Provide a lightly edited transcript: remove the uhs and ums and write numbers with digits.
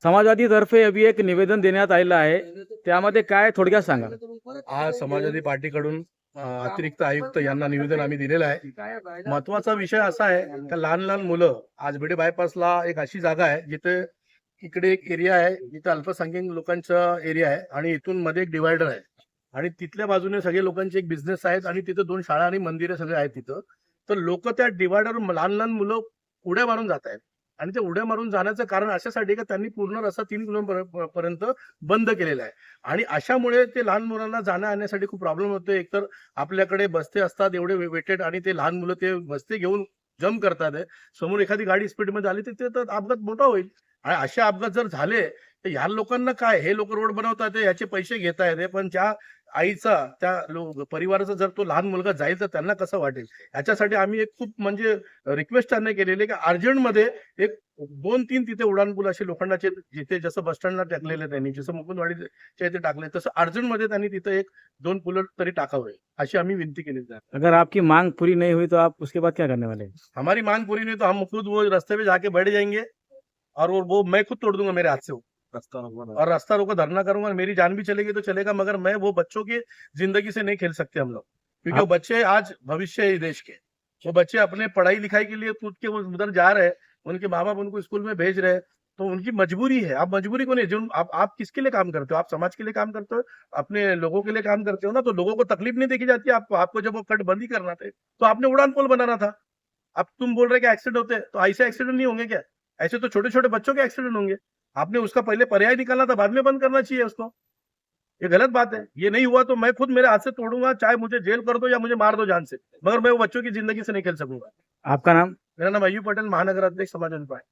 समाजवादी तर्फे अभी एक निवेदन देण्यात आलेलं आहे, त्यामध्ये काय थोडक्यात सांगा? आज समाजवादी पार्टीकडून अतिरिक्त आयुक्त यांना निवेदन आम्ही दिलेलं आहे. महत्वाचा विषय असा आहे का लहान लहान मुलं आज भिडे बायपासला एक अशी जागा आहे जिथे इकडे एक एरिया आहे जिथे अल्पसंख्याक लोकांचा एरिया आहे आणि इथून मध्ये एक डिवायडर आहे आणि तिथल्या बाजूने सगळे लोकांचे एक बिझनेस आहेत आणि तिथे 2 शाळा आणि मंदिरं सगळे आहेत तिथं. तर लोक त्या डिवायडर लहान लहान मुलं उड्या मारून जात आहेत आणि ते उड्या मारून जाण्याचं कारण अशासाठी का त्यांनी पूर्ण रस्ता 3 किलोमीटर पर्यंत बंद केलेला आहे आणि अशामुळे ते लहान मुलांना जाण्या येण्यासाठी खूप प्रॉब्लेम होतो. एकतर आपल्याकडे बस्ते असतात एवढे वेटेड आणि ते लहान मुलं ते बस्ते घेऊन जम्प करतात आहे. समोर एखादी गाडी स्पीडमध्ये आली तर ते तर अपघात मोठा होईल आणि असे अपघात जर झाले तर ह्या लोकांना काय, हे लोक रोड बनवतात याचे पैसे घेत आहेत, पण त्या आईचा त्या परिवाराचा जर तो लहान मुलगा जाईल तर त्यांना कसं वाटेल. याच्यासाठी आम्ही एक खूप म्हणजे रिक्वेस्ट त्यांना केलेली आहे की अर्जंटमध्ये एक 2-3 तिथे उड्डाणपूल असे लोखंडाचे जिथे जसं बस स्टँडला टाकलेले त्यांनी, जसं मुकुंदवाडीच्या इथे टाकले तसं अर्जंटमध्ये त्यांनी तिथे 1-2 पूल तरी टाकावे अशी आम्ही विनंती केली आहे. अगर आपकी मांग पूरी नहीं हुई तो आप उसके बाद क्या करने वाले हैं? हमारी मांग पूरी नहीं तो हम खुद वो रास्ते पे जाके बैठ जाएंगे और वो मैं खुद तोड़ दूंगा मेरे हाथ से वो और रास्ता रोको धरना करूंगा. मेरी जान भी चलेगी तो चलेगा, मगर मैं वो बच्चों की जिंदगी से नहीं खेल सकते हम लोग, क्योंकि वो बच्चे आज भविष्य है देश के. वो बच्चे अपने पढ़ाई लिखाई के लिए कूद के वो उधर जा रहे हैं, उनके माँ बाप उनको स्कूल में भेज रहे हैं, तो उनकी मजबूरी है. आप मजबूरी को नहीं, जो आप किसके लिए काम करते हो? आप समाज के लिए काम करते हो, अपने लोगों के लिए काम करते हो ना. तो लोगों को तकलीफ नहीं देखी जाती. आपको जब वो कट बंदी करना थे तो आपने उड़ान पुल बनाना था. अब तुम बोल रहे कि एक्सीडेंट होते हैं, तो ऐसे एक्सीडेंट नहीं होंगे क्या? ऐसे तो छोटे छोटे बच्चों के एक्सीडेंट होंगे. आपने उसका पहले पर्याय निकालना था, बाद में बंद करना चाहिए उसको. ये गलत बात है. ये नहीं हुआ तो मैं खुद मेरे हाथ से तोड़ूंगा, चाहे मुझे जेल कर दो या मुझे मार दो जान से, मगर मैं वो बच्चों की जिंदगी से नहीं खेल सकूंगा. आपका नाम? मेरा नाम अय्यूब पटेल, महानगर अध्यक्ष समाजवादी पार्टी.